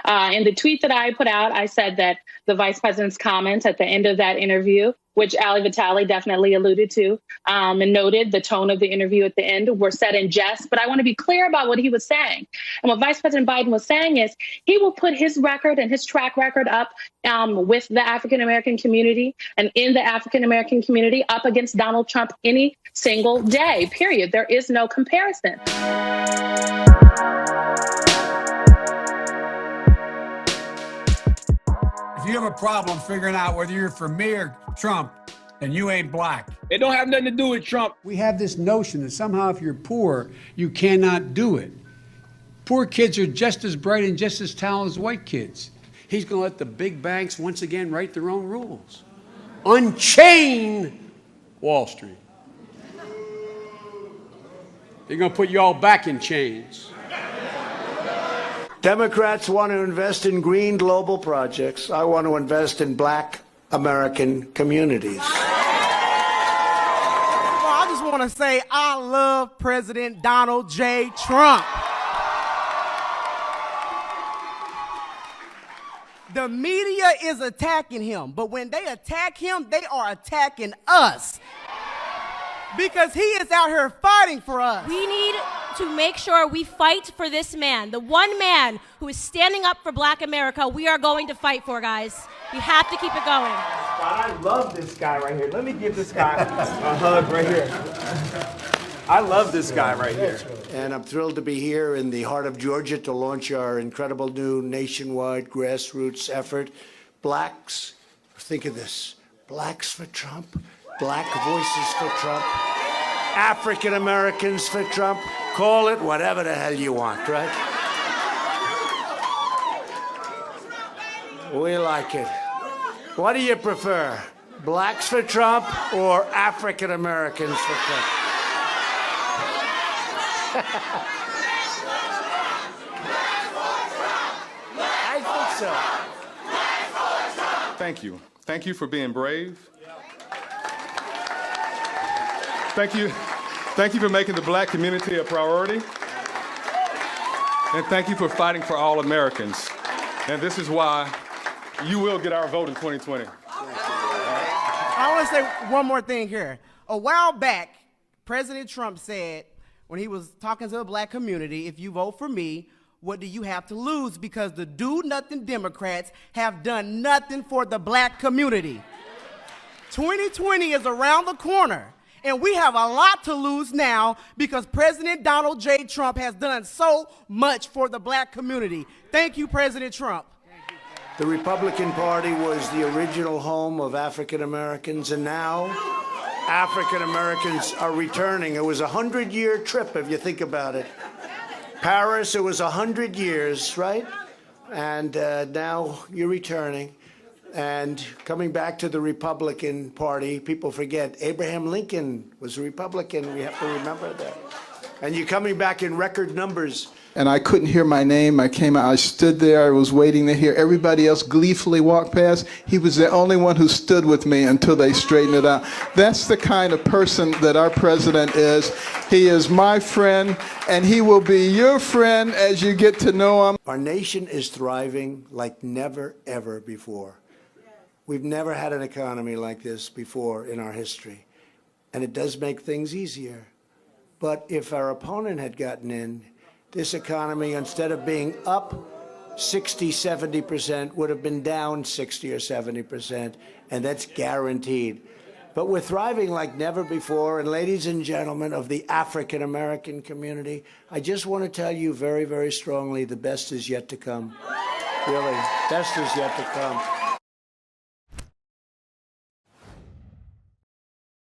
In the tweet that I put out, I said that the vice president's comments at the end of that interview, which Ali Vitale definitely alluded to, and noted the tone of the interview at the end, were said in jest. But I want to be clear about what he was saying. And what Vice President Biden was saying is he will put his record and his track record up with the African-American community and in the African-American community up against Donald Trump any single day, period. There is no comparison. If you have a problem figuring out whether you're for me or Trump, then you ain't black. It don't have nothing to do with Trump. We have this notion that somehow if you're poor, you cannot do it. Poor kids are just as bright and just as talented as white kids. He's going to let the big banks once again write their own rules. Unchain Wall Street. They're going to put you all back in chains. Democrats want to invest in green global projects. I want to invest in black American communities. Well, I just want to say I love President Donald J. Trump. The media is attacking him, but when they attack him, they are attacking us. Because he is out here fighting for us. We need to make sure we fight for this man, the one man who is standing up for black America. We are going to fight for, guys. We have to keep it going. I love this guy right here. Let me give this guy a hug right here. I love this guy right here. And I'm thrilled to be here in the heart of Georgia to launch our incredible new nationwide grassroots effort. Blacks, think of this, Blacks for Trump, Black Voices for Trump, African Americans for Trump. Call it whatever the hell you want, right? We like it. What do you prefer? Blacks for Trump or African Americans for Trump? I think so. Thank you. Thank you for being brave. Thank you. Thank you for making the black community a priority. And thank you for fighting for all Americans. And this is why you will get our vote in 2020. I want to say one more thing here. A while back, President Trump said, when he was talking to the black community, if you vote for me, what do you have to lose? Because the do-nothing Democrats have done nothing for the black community. 2020 is around the corner, and we have a lot to lose now because President Donald J. Trump has done so much for the black community. Thank you, President Trump. The Republican Party was the original home of African Americans, and now African Americans are returning. It was a 100-year trip, if you think about it. Paris, it was 100 years, right? And now you're returning. And coming back to the Republican Party, people forget Abraham Lincoln was a Republican. We have to remember that. And you're coming back in record numbers. And I couldn't hear my name. I came out, I stood there, I was waiting to hear everybody else gleefully walk past. He was the only one who stood with me until they straightened it out. That's the kind of person that our president is. He is my friend, and he will be your friend as you get to know him. Our nation is thriving like never, ever before. We've never had an economy like this before in our history. And it does make things easier. But if our opponent had gotten in, this economy, instead of being up 60, 70%, would have been down 60 or 70%, and that's guaranteed. But we're thriving like never before, and ladies and gentlemen of the African American community, I just want to tell you very, very strongly, the best is yet to come. Really, best is yet to come.